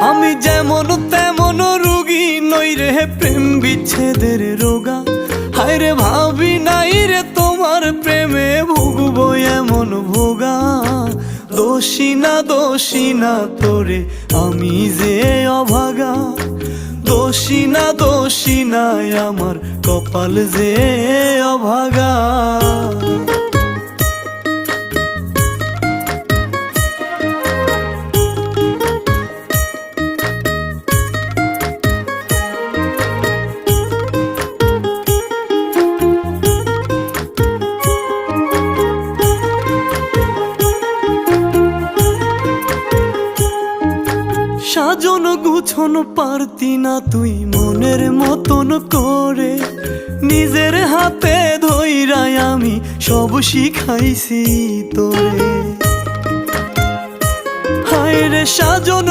আমি যেমন তেমন রোগী নই রে প্রেম বিচ্ছেদের রোগা। হায় রে ভাবি নাই রে তোমার প্রেমে ভুগবো এমন ভোগা। দোষী না তোরে আমি যে অভাগা। দোষী না আমার কপাল যে অভাগা। সাজন গুছন পারতি না তুই মনের মতন করে। নিজের হাতে ধইরাই আমি সব শিখাইছি তোরে। হায় রে সাজন